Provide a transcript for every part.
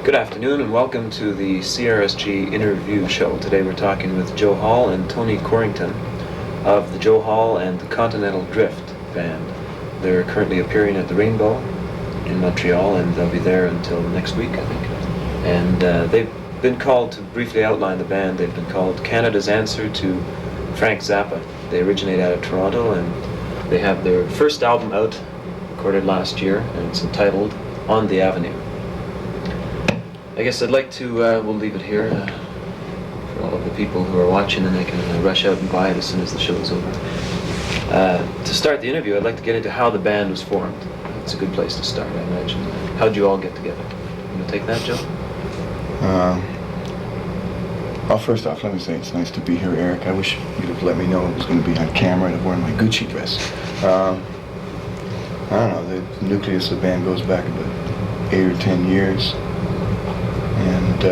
Good afternoon and welcome to the CRSG Interview Show. Today we're talking with Joe Hall and Tony Corrington of the Joe Hall and the Continental Drift band. They're currently appearing at the Rainbow in Montreal, and they'll be there until next week, I think. And they've been called, to briefly outline the band, they've been called Canada's answer to Frank Zappa. They originate out of Toronto, and they have their first album out, recorded last year, and it's entitled On the Avenue. I guess I'd like to, we'll leave it here for all of the people who are watching, and they can rush out and buy it as soon as the show is over. To start the interview, I'd like to get into how the band was formed. It's a good place to start, I imagine. How'd you all get together? You want to take that, Joe? Well, first off, let me say it's nice to be here, Eric. I wish you'd have let me know it was going to be on camera and I'd worn my Gucci dress. I don't know, the nucleus of the band goes back about 8 or 10 years. And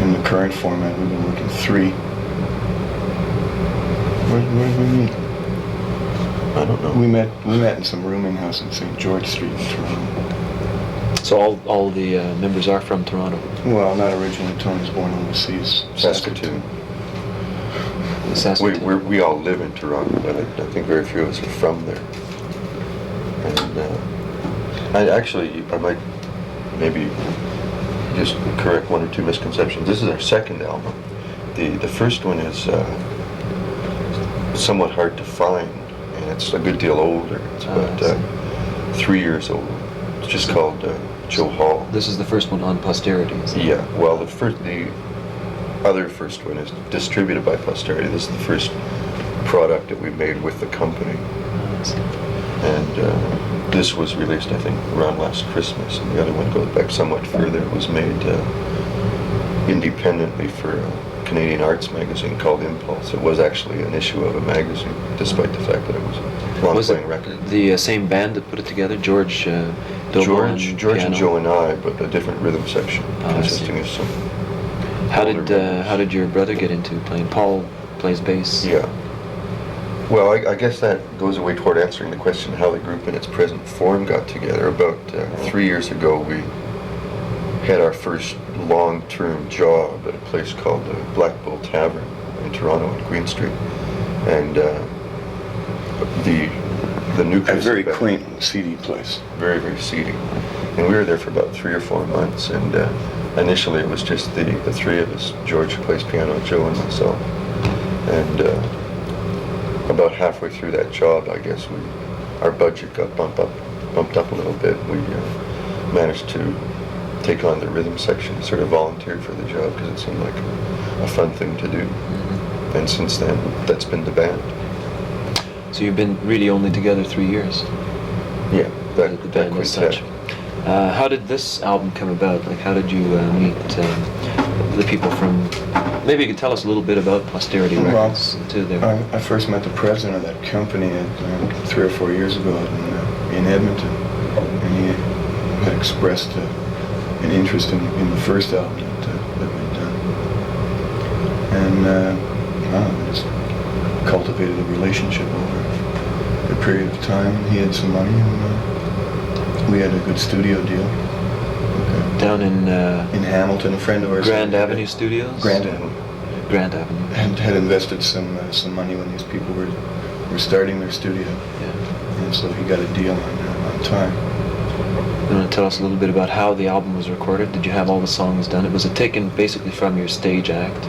in the current format, we've been working 3. Where did we meet? I don't know. We met in some rooming house in St. George Street in Toronto. So all the members are from Toronto? Well, not originally. Tony's born overseas. Saskatoon. Saskatoon. We all live in Toronto, but I think very few of us are from there. And I might maybe just correct 1 or 2 misconceptions. This is our second album. The first one is somewhat hard to find, and it's a good deal older. It's about 3 years old. It's just called Joe Hall. This is the first one on Posterity, isn't it? Yeah, well, the other first one is distributed by Posterity. This is the first product that we made with the company. And this was released, I think, around last Christmas, and the other one goes back somewhat further. It was made independently for a Canadian arts magazine called Impulse. It was actually an issue of a magazine, despite the fact that it was a long-playing record. The same band that put it together, George George and Joe and I, but a different rhythm section consisting of some. How did your brother get into playing? Paul plays bass. Yeah. Well, I guess that goes away toward answering the question how the group in its present form got together. About 3 years ago, we had our first long-term job at a place called the Black Bull Tavern in Toronto on Queen Street, and the nucleus. A very quaint, seedy place. Very, very seedy. And we were there for about 3 or 4 months, and initially it was just the 3 of us, George who plays piano, Joe and myself. And about halfway through that job, I guess our budget got bumped up a little bit. We managed to take on the rhythm section, sort of volunteered for the job because it seemed like a fun thing to do. And since then, that's been the band. So you've been really only together 3 years? Yeah, the band as such. How did this album come about? Like, how did you meet the people from? Maybe you could tell us a little bit about Posterity Records. I first met the president of that company 3 or 4 years ago in Edmonton, and he had expressed an interest in the first album that we'd done, and we just cultivated a relationship over a period of time. He had some money, and we had a good studio deal. Down in Hamilton, a friend of ours. Grand Avenue Studios? Grand Avenue. And had invested some money when these people were starting their studio. Yeah. And so he got a deal on time. You want to tell us a little bit about how the album was recorded? Did you have all the songs done? Was it taken basically from your stage act?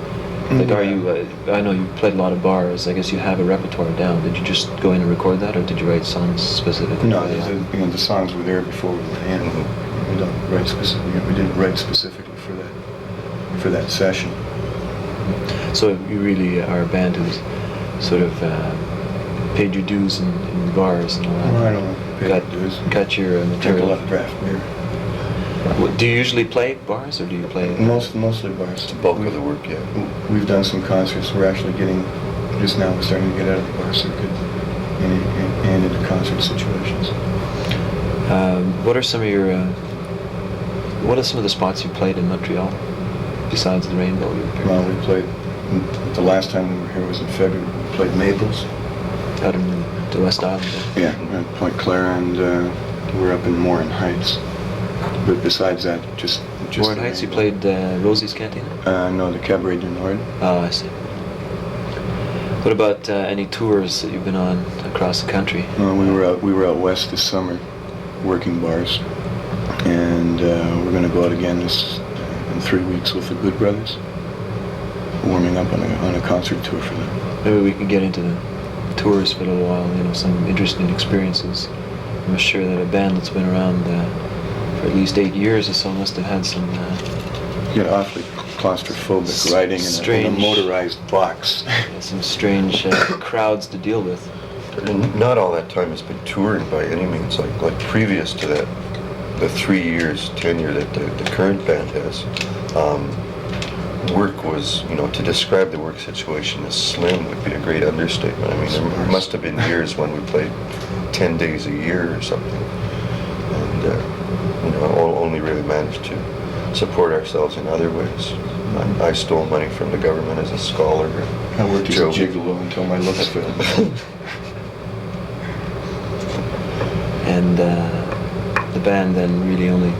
Like, are you? I know you played a lot of bars. I guess you have a repertoire down. Did you just go in and record that, or did you write songs specifically? No, the songs were there before we went in. We don't write specifically. We didn't write specifically for that session. So you really are a band who's sort of paid your dues in bars and all that. Well, I don't know. Paid dues. Got your material. Drink a lot of craft beer. Do you usually play bars, or do you play? Mostly bars. It's the bulk of the work, yeah. We've done some concerts. We're actually just now starting to get out of the bar circuit and into concert situations. What are some of the spots you played in Montreal besides the Rainbow? Well, we played. The last time we were here was in February. We played Maples. Out in the West Island? Yeah, at Point Claire, and we're up in Morin Heights. But besides that, just Warren Heights, you played Rosie's Cantina? No, the Cabaret du Nord. Oh, I see. What about any tours that you've been on across the country? We were out west this summer, working bars, and we're going to go out again in 3 weeks with the Good Brothers, warming up on a concert tour for them. Maybe we can get into the tours for a little while. You know, some interesting experiences. I'm sure that a band that's been around for at least 8 years or so must have had some. Get awfully claustrophobic riding in a motorized box. Some strange crowds to deal with. And not all that time has been touring by any means. Like previous to that, the 3 years tenure that the current band has, work was, to describe the work situation as slim would be a great understatement. I mean, there must have been years when we played 10 days a year or something, and only really managed to support ourselves in other ways. I stole money from the government as a scholar. I worked as a gigolo until my looks failed. And the band then really only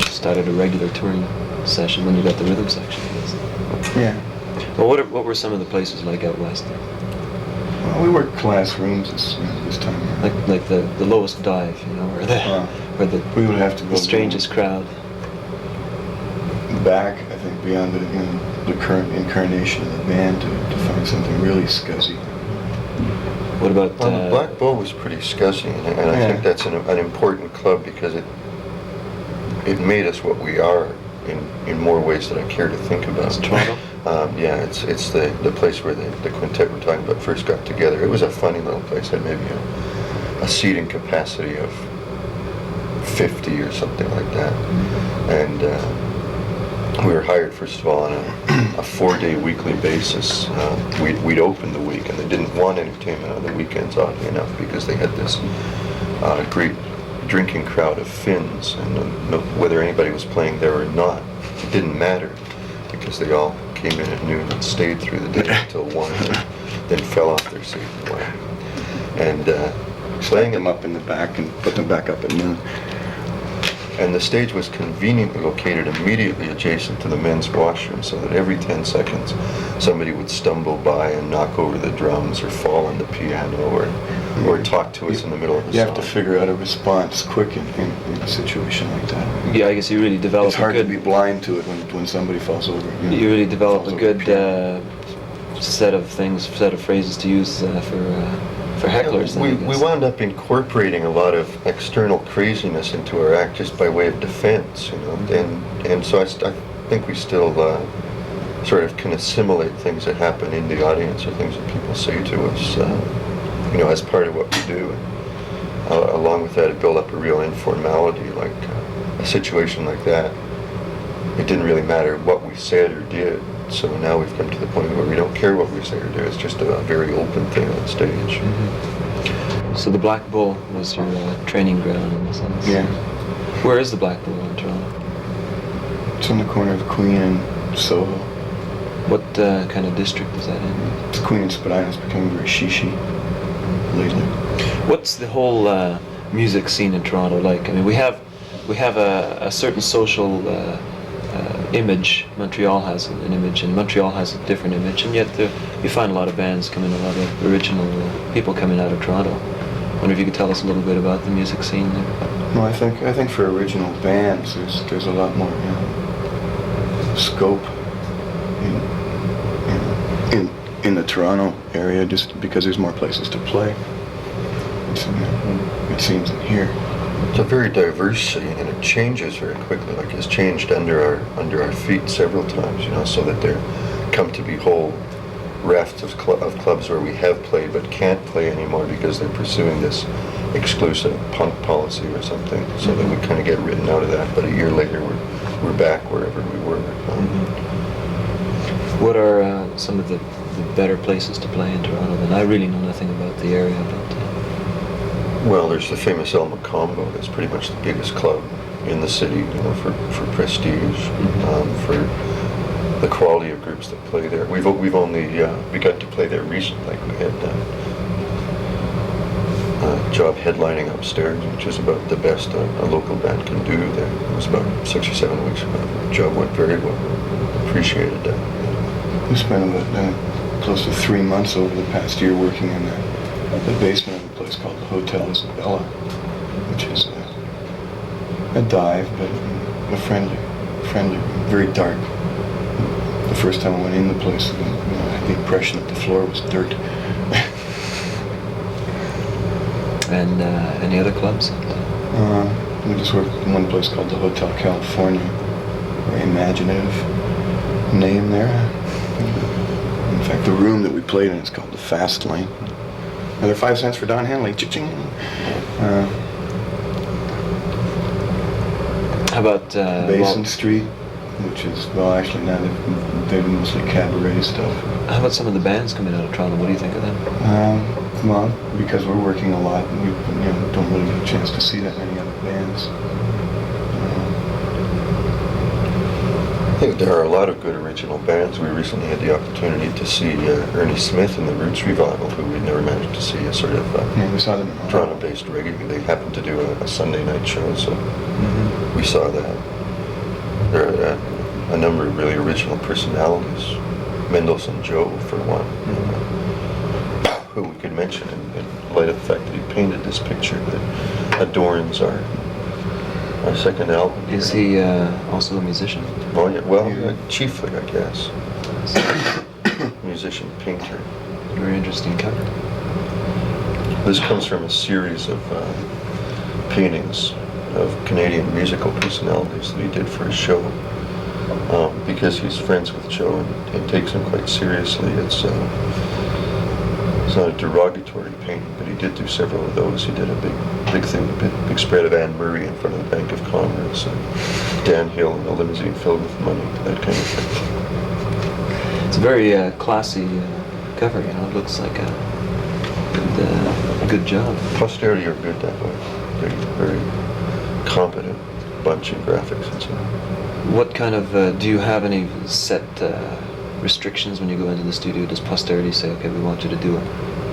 started a regular touring session when you got the rhythm section, I guess. Yeah. Well, what were some of the places like out west? Well, we worked classrooms this time. Like the lowest dive, where we would have to go the strangest crowd. Back, I think, beyond the current incarnation of the band to find something really scuzzy. What about? Well, the Black Bull was pretty scuzzy, and I think that's an important club because it made us what we are in more ways than I care to think about. It's Toronto? Yeah, it's the place where the quintet we're talking about first got together. It was a funny little place. It had maybe a seating capacity of 50 or something like that. And we were hired, first of all, on a 4-day weekly basis. We'd open the week, and they didn't want entertainment on the weekends, oddly enough, because they had this great drinking crowd of Finns, and whether anybody was playing there or not, it didn't matter, because they all came in at noon and stayed through the day until 1, and then fell off their seat and left. And Playing them up in the back and put them back up at noon. And the stage was conveniently located immediately adjacent to the men's washroom, so that every 10 seconds somebody would stumble by and knock over the drums or fall on the piano or talk to us in the middle of the song. You have to figure out a response quick in a situation like that. Yeah, I guess you really develop It's hard to be blind to it when somebody falls over. You really develop a good set of phrases to use for hecklers. We wound up incorporating a lot of external craziness into our act just by way of defense, and so I think we still sort of can assimilate things that happen in the audience or things that people say to us, as part of what we do. Along with that, it built up a real informality, like a situation like that. It didn't really matter what we said or did. So now we've come to the point where we don't care what we say or do. It's just a very open thing on stage. Mm-hmm. So the Black Bull was your training ground in a sense? Yeah. Where is the Black Bull in Toronto? It's on the corner of Queen and Soho. What kind of district is that in? It's Queen and Spadina. It's becoming very shishi lately. What's the whole music scene in Toronto like? I mean, we have a certain social image. Montreal has an image, and Montreal has a different image, and yet you find a lot of bands coming, a lot of original people coming out of Toronto. I wonder if you could tell us a little bit about the music scene there. No, I think for original bands, there's a lot more scope in the Toronto area, just because there's more places to play. It seems in here. It's a very diverse scene, and it changes very quickly. Like it's changed under our feet several times, so that there come to be whole rafts of clubs where we have played but can't play anymore because they're pursuing this exclusive punk policy or something. So that we kind of get written out of that. But a year later, we're back wherever we were. What are some of the better places to play in Toronto? Then I really know nothing about the area, but. Well, there's the famous El Macombo. That's pretty much the biggest club in the city, for prestige, for the quality of groups that play there. We've only begun to play there recently. We had job headlining upstairs, which is about the best a local band can do. There it was about 6 or 7 weeks ago. The job went very well. Appreciated that. We spent about close to 3 months over the past year working in the basement of a place called the Hotel Isabella, which is a dive, but a friendly, very dark. The first time I went in the place, I had the impression that the floor was dirt. And any other clubs? We just worked in one place called the Hotel California. Very imaginative name there. In fact, the room that we played in is called the Fast Lane. Another 5 cents for Don Henley. Cha-ching. How about Basin Street, which is, well, actually now they're mostly cabaret stuff. How about some of the bands coming out of Toronto? What do you think of them? Well, because we're working a lot, we don't really get a chance to see that many other bands. I think there are a lot of good original bands. We recently had the opportunity to see Ernie Smith and the Roots Revival, who we'd never managed to see, a sort of We saw them in Toronto-based reggae. They happened to do a Sunday night show, so we saw that. There are a number of really original personalities. Mendelssohn Joe, for one, who we could mention in light of the fact that he painted this picture that adorns our second album. Is he also a musician? Oh, yeah, well, chiefly, I guess. Musician, painter. Very interesting cover. This comes from a series of paintings of Canadian musical personalities that he did for his show. Because he's friends with Joe and takes him quite seriously. It's not a derogatory painting, but he did do several of those. He did a big thing, big spread of Anne Murray in front of the Bank of Commerce, and Dan Hill in a limousine filled with money, that kind of thing. It's a very classy cover, It looks like a good job. Posterity are good that way. They're very competent bunch in graphics and so on. What kind of, do you have any set restrictions when you go into the studio? Does posterity say, okay, we want you to do a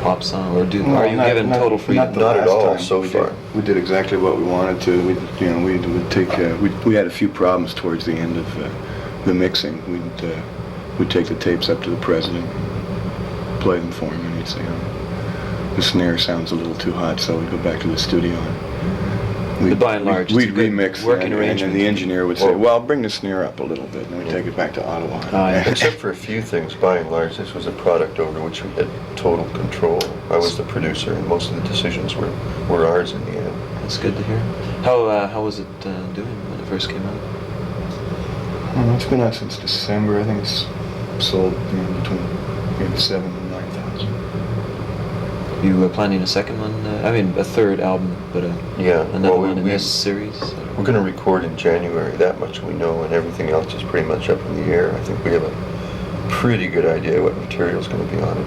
pop song, or are you given total freedom? Not at all so we far. We did exactly what we wanted to. We would take. We had a few problems towards the end of the mixing. We'd take the tapes up to the president, play them for him, and he'd say, the snare sounds a little too hot, so we'd go back to the studio. By and large, we'd remix working and arrangement. the engineer would say, well, bring the snare up a little bit, and we'd take it back to Ottawa. Except for a few things, by and large, this was a product over which we had total control. I was the producer, and most of the decisions were ours in the end. That's good to hear. How was it doing when it first came out? It's been out since December. I think it's sold between maybe 7,000 and 9,000. You were planning a second one? A third album, but another one in this series? We're going to record in January, that much we know, and everything else is pretty much up in the air. I think we have a pretty good idea what material is going to be on it.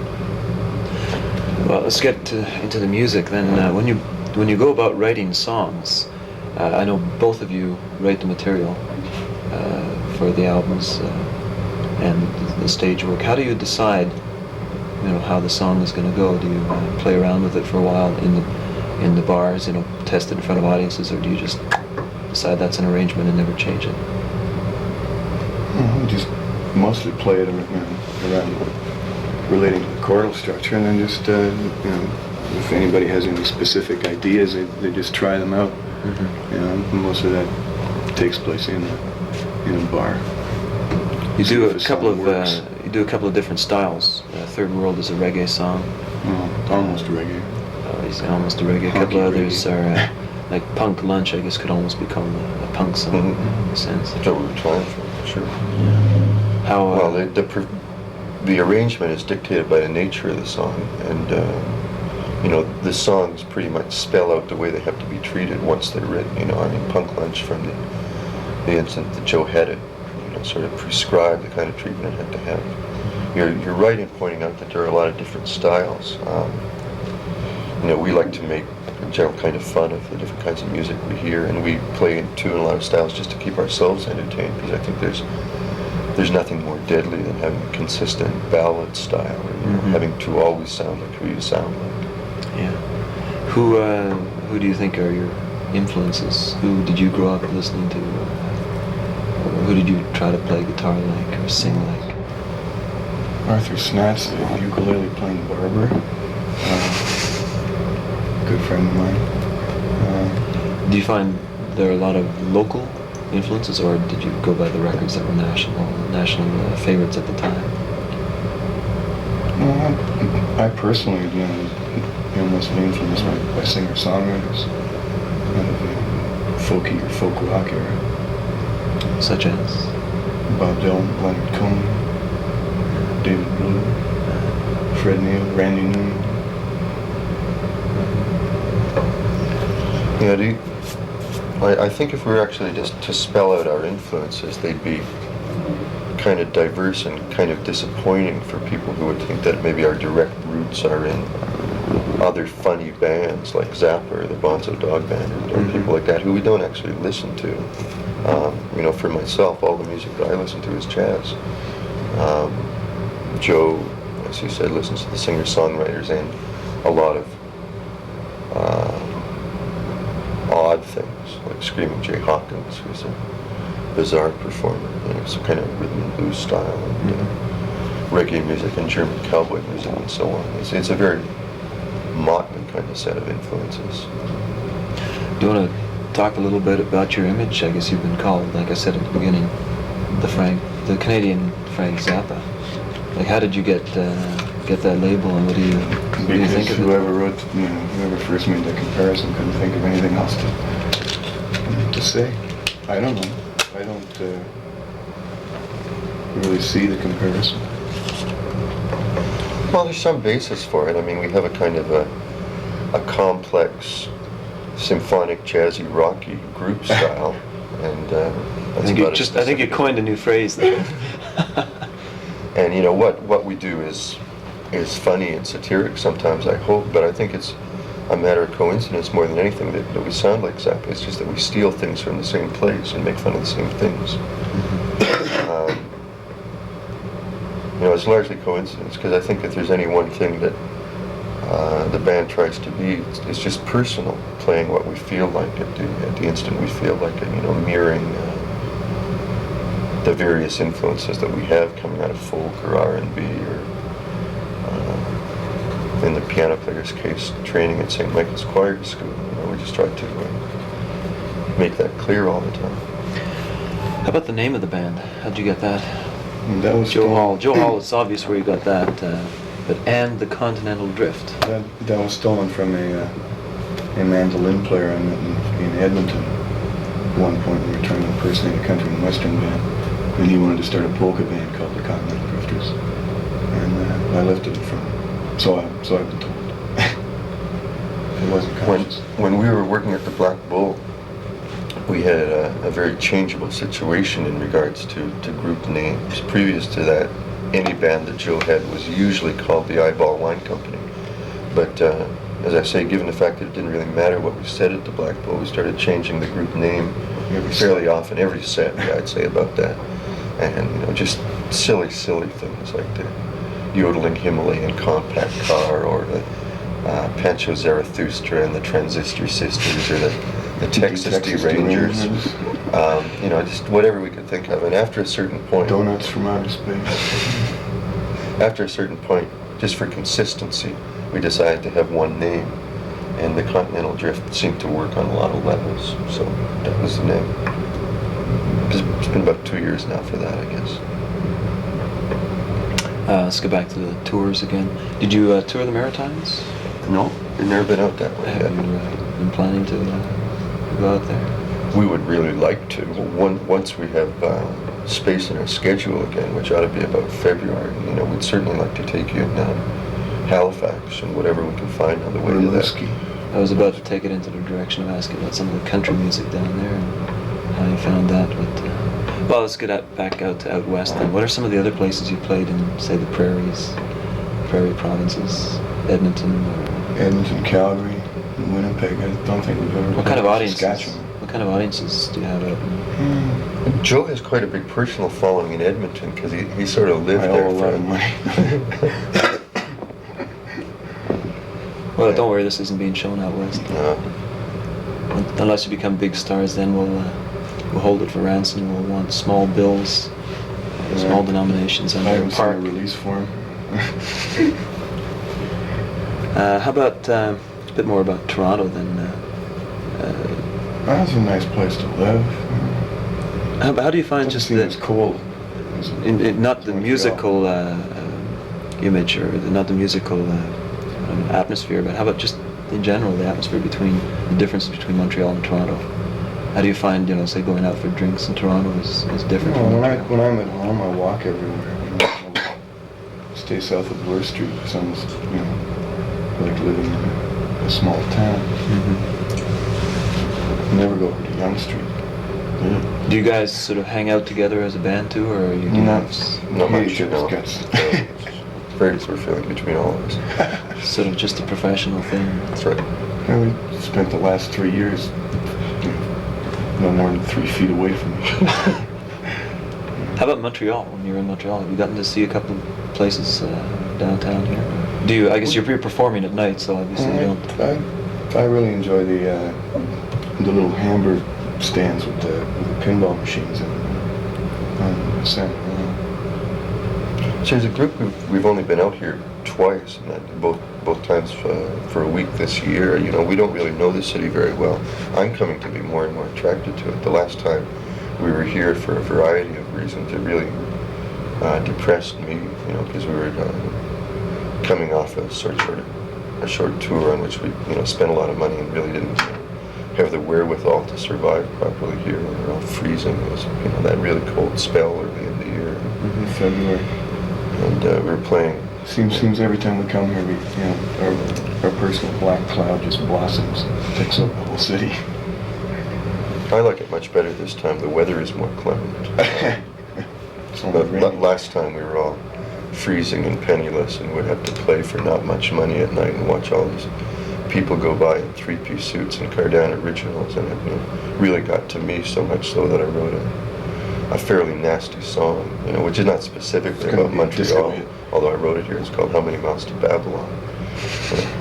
Well, let's get into the music then. When you go about writing songs, I know both of you write the material for the albums and the stage work. How do you decide how the song is going to go? Do you play around with it for a while in the bars, test it in front of audiences, or do you just decide that's an arrangement and never change it? We just mostly play it around relating to the chordal structure, and then just if anybody has any specific ideas, they just try them out. Most of that takes place in a bar. You do a couple of different styles. Third World is a reggae song. Almost reggae. Almost a reggae. A couple Punky others reggae. are like Punk Lunch, I guess, could almost become a punk song in a sense. That's what we were trying for, sure. How? Well, the arrangement is dictated by the nature of the song, and the songs pretty much spell out the way they have to be treated once they're written. Punk Lunch, from the instant that Joe had it, sort of prescribed the kind of treatment it had to have. You're right in pointing out that there are a lot of different styles. We like to make a general kind of fun of the different kinds of music we hear, and we play in a lot of styles just to keep ourselves entertained, because I think there's nothing more deadly than having a consistent ballad style, or having to always sound like who you sound like. Yeah. Who do you think are your influences? Who did you grow up listening to? Or who did you try to play guitar like or sing like? Arthur Snatz, the ukulele playing barber, good friend of mine. Do you find there are a lot of local influences, or did you go by the records that were national favorites at the time? Well, I personally, mostly influenced by singer-songwriters, kind of folky or folk rock era. Such as? Bob Dylan, Leonard Cohen, David Blue, Fred Neil, Randy Newman. Yeah, I think if we were actually just to spell out our influences, they'd be kind of diverse and kind of disappointing for people who would think that maybe our direct roots are in other funny bands like Zappa or the Bonzo Dog Band or people like that who we don't actually listen to. For myself, all the music that I listen to is jazz. Joe, as you said, listens to the singer-songwriters and a lot of odd things, like Screaming Jay Hawkins, who's a bizarre performer, some kind of rhythm and blues style, and reggae music and German cowboy music and so on. It's a very motley kind of set of influences. Do you want to talk a little bit about your image? I guess you've been called, like I said at the beginning, the Canadian Frank Zappa. Like, how did you get that label, and what do you think of it? Whoever first made that comparison couldn't think of anything else to say. I don't know. I don't really see the comparison. Well, there's some basis for it. I mean, we have a kind of a complex, symphonic, jazzy, rocky group style, and that's I think you coined a new phrase there. And what we do is funny and satiric sometimes, I hope, but I think it's a matter of coincidence more than anything that we sound like Zappa. It's just that we steal things from the same place and make fun of the same things. It's largely coincidence, because I think if there's any one thing that the band tries to be, it's just personal, playing what we feel like at the instant we feel like it, mirroring the various influences that we have coming out of folk or R&B or, in the piano player's case, training at St. Michael's Choir School. We just try to make that clear all the time. How about the name of the band? How'd you get that? That was Joe Hall. Joe Hall, it's obvious where you got that, and the Continental Drift. That was stolen from a mandolin player I met in Edmonton. At one point we were trying to impersonate a country and western band, and he wanted to start a polka band called the Continental Drifters, and I lifted it from him. So I've been told. It wasn't conscious. When we were working at the Black Bull, we had a very changeable situation in regards to group names. Previous to that, any band that Joe had was usually called the Eyeball Wine Company. But as I say, given the fact that it didn't really matter what we said at the Black Bull, we started changing the group name fairly often, every set, I'd say about that. And just silly things like the Yodeling Himalayan Compact Car, or the Pancho Zarathustra and the Transistor Sisters, or the Texas Derangers. Just whatever we could think of. And after a certain point... Donuts from outer space. After a certain point, just for consistency, we decided to have one name. And the Continental Drift seemed to work on a lot of levels. So that was the name. It's been about 2 years now for that, I guess. Let's go back to the tours again. Did you tour the Maritimes? No, we've never been out that way yet. Have you been planning to go out there? We would really like to. Once we have space in our schedule again, which ought to be about February, we'd certainly like to take you in Halifax and whatever we can find on the way to that. I was about to take it into the direction of asking about some of the country music down there and how you found that, but well, let's get back out west then. What are some of the other places you played in, say, the prairie provinces, Edmonton? Edmonton, Calgary, Winnipeg. I don't think we've ever. What kind of audiences? Saskatchewan. What kind of audiences do you have out? Joe has quite a big personal following in Edmonton because he sort of lived there. I owe a lot of money. Well, don't worry, this isn't being shown out west. No. Unless you become big stars, then we'll hold it for ransom. We'll want small bills, small denominations I under a haven't seen a park. release form. How about a bit more about Toronto then? That's a nice place to live. How do you find Doesn't just seem as that? cold. Not the Montreal. musical image or not the musical atmosphere, but how about just in general the atmosphere between the difference between Montreal and Toronto? How do you find, say, going out for drinks in Toronto is different from Montreal? When I'm at home, I walk everywhere. I stay south of Bloor Street. It sounds, like living in a small town. Never go over to Yonge Street. Do you guys sort of hang out together as a band too, or you do Not much, Each other's no. guts. Very sort of feeling between all of us. sort of just a professional thing? That's right. And we spent the last 3 years no more than 3 feet away from each other. How about Montreal? When you were in Montreal, have you gotten to see a couple of places downtown here? Do you? I guess you're performing at night, so obviously you don't. I really enjoy the little hamburger stands with the pinball machines in the center. So as a group, we've only been out here twice, and both times for a week this year. We don't really know the city very well. I'm coming to be more and more attracted to it. The last time we were here for a variety of reasons, it really depressed me, because we were coming off a short tour on which we spent a lot of money and really didn't have the wherewithal to survive properly here. We were all freezing. It was that really cold spell early in the year. February. And we were playing. Seems every time we come here, our personal black cloud just blossoms, takes over the whole city. I like it much better this time. The weather is more clement. It's only raining. Last time we were all freezing and penniless and would have to play for not much money at night and watch all these people go by in three-piece suits and Cardin originals, and it really got to me so much so that I wrote a fairly nasty song, which is not specifically It's gonna about be a disco Montreal, hit. although I wrote it here. It's called How Many Miles to Babylon.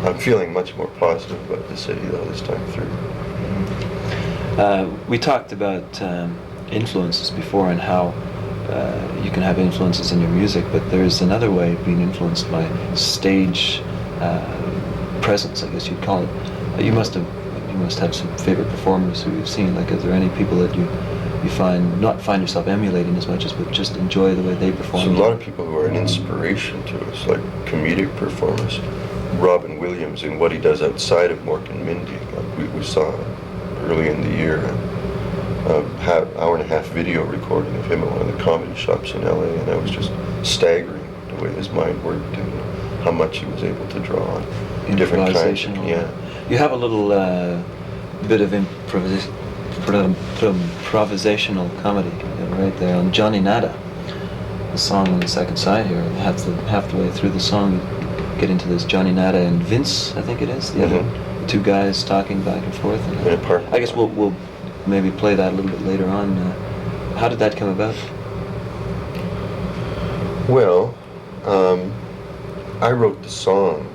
I'm feeling much more positive about the city though this time through. We talked about influences before and how you can have influences in your music, but there's another way of being influenced by stage presence, I guess you'd call it. You must have some favorite performers who you've seen. Like, is there any people that you find yourself emulating as much as, but just enjoy the way they perform? So a lot of people who are an inspiration to us, like comedic performers. Robin Williams and what he does outside of Mork and Mindy. We saw early in the year a hour and a half video recording of him at one of the comedy shops in LA, and I was just staggering the way his mind worked and how much he was able to draw on different kinds of, You have a little bit of improvisational comedy right there on Johnny Nada, the song on the second side here. Half the way through the song, you get into this Johnny Nada and Vince, I think it is, the other two guys talking back and forth. And, I guess we'll maybe play that a little bit later on. How did that come about? Well, I wrote the song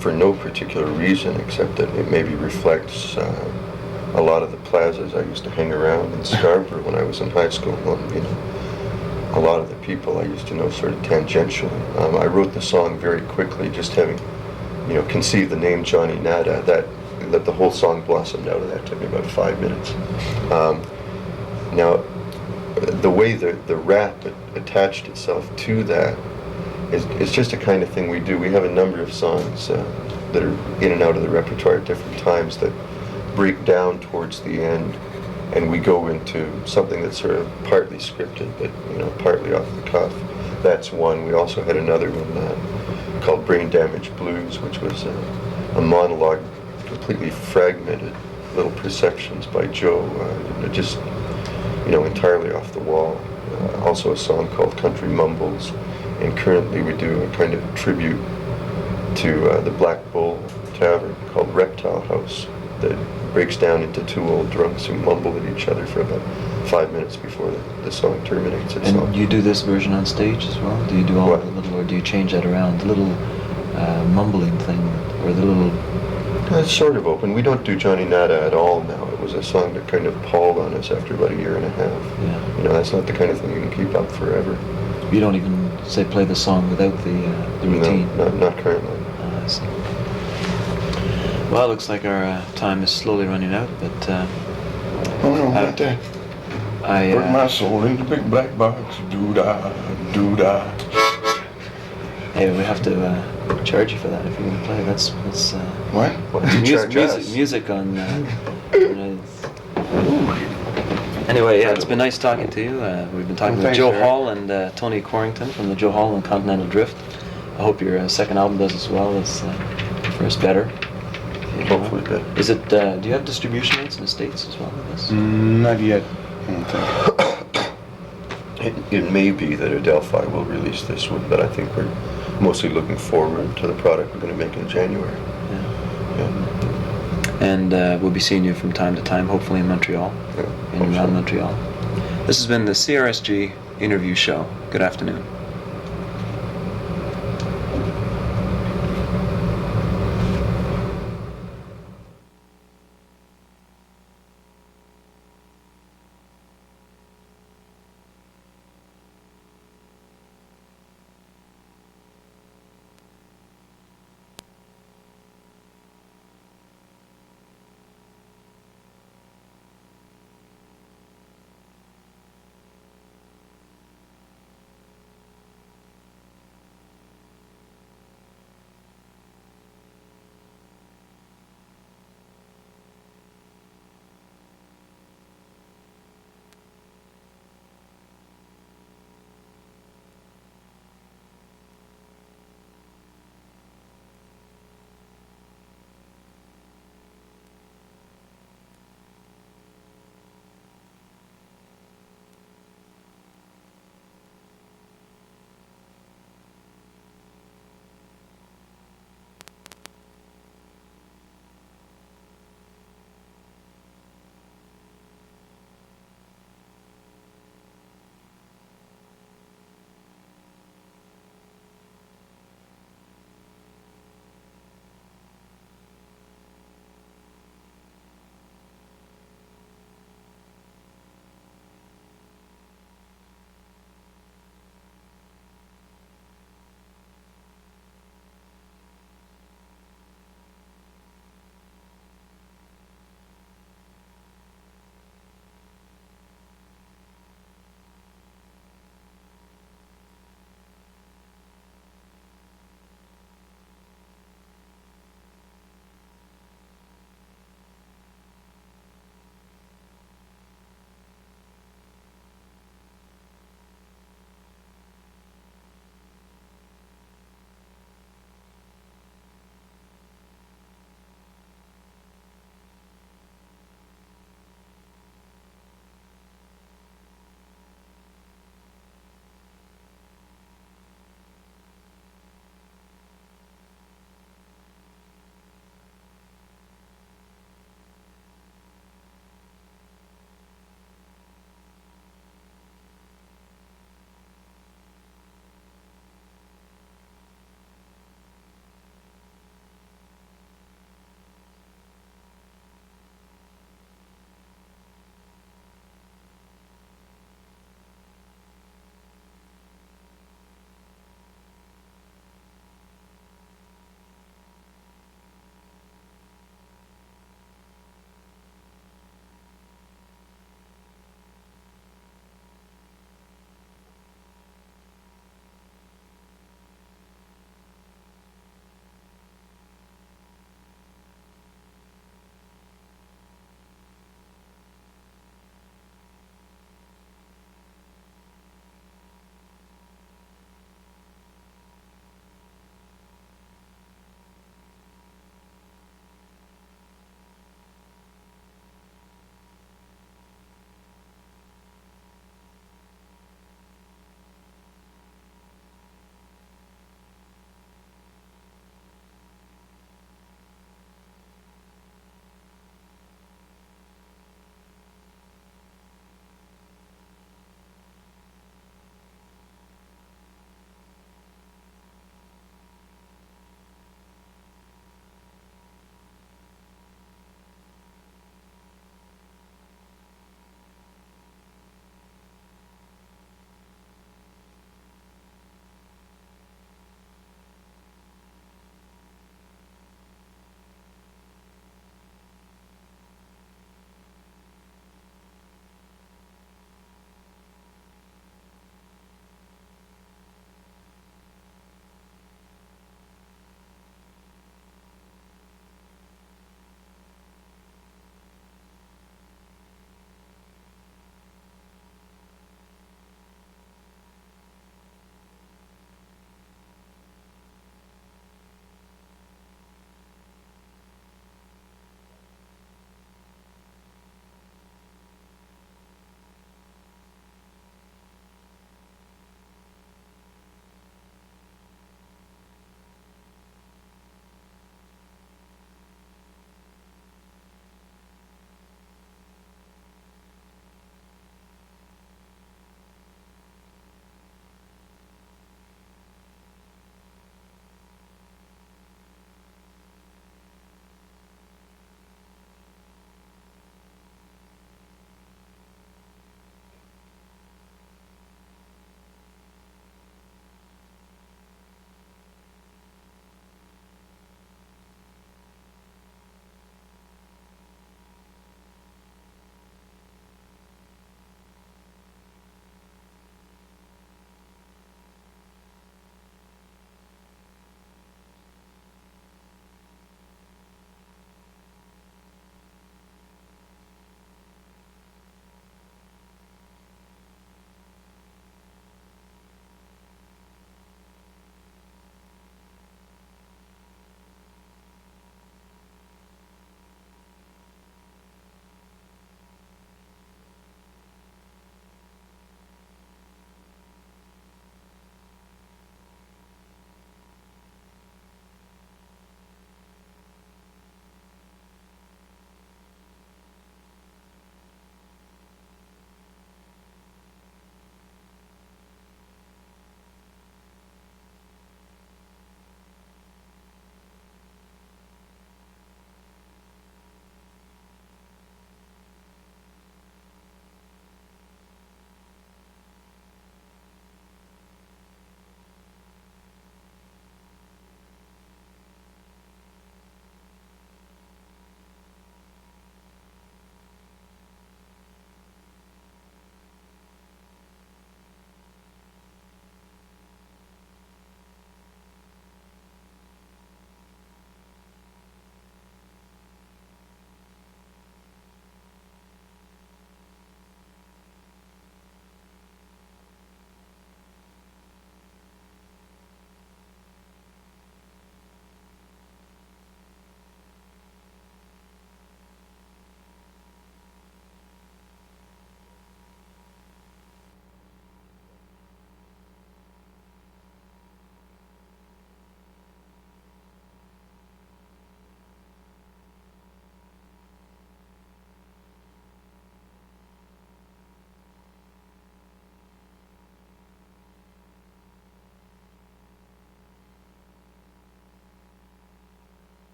for no particular reason except that it maybe reflects a lot of the plazas I used to hang around in Scarborough when I was in high school. A lot of the people I used to know sort of tangentially. I wrote the song very quickly, just having, conceived the name Johnny Nada. That the whole song blossomed out of that. It took me about 5 minutes. Now, the way the rap attached itself to that is just a kind of thing we do. We have a number of songs that are in and out of the repertoire at different times that break down towards the end, and we go into something that's sort of partly scripted, but partly off the cuff. That's one. We also had another one called Brain Damage Blues, which was a monologue, completely fragmented little perceptions by Joe, just entirely off the wall. Also a song called Country Mumbles, and currently we do a kind of tribute to the Black Bull Tavern called Reptile House that breaks down into two old drunks who mumble at each other for about 5 minutes before the song terminates itself. And you do this version on stage as well? Do you do all What? the little, or do you change that around? The little mumbling thing, or the little... It's sort of open. We don't do Johnny Nada at all now. It was a song that kind of palled on us after about a year and a half. Yeah. You know, that's not the kind of thing you can keep up forever. You don't even, say, play the song without the routine? No, not currently. I see. Well, it looks like our time is slowly running out, but Oh no, not that. Put my soul in the big black box. Doo-dah, doo-dah. Hey, we have to charge you for that if you're going to play. That's What? Why don't you charge us? music on... Anyway, yeah, it's been nice talking to you. We've been talking with Thanks, Joe Eric. Hall and Tony Corrington from the Joe Hall and Continental Drift. I hope your second album does as well as first, better. Hopefully better. Is it? Do you have distribution rights in the States as well with this? Not yet. I don't think. It may be that Adelphi will release this one, but I think we're mostly looking forward to the product we're going to make in January. Yeah. Yeah. And we'll be seeing you from time to time, hopefully in Montreal, Yeah, in hope so. around Montreal. This has been the CRSG Interview Show. Good afternoon.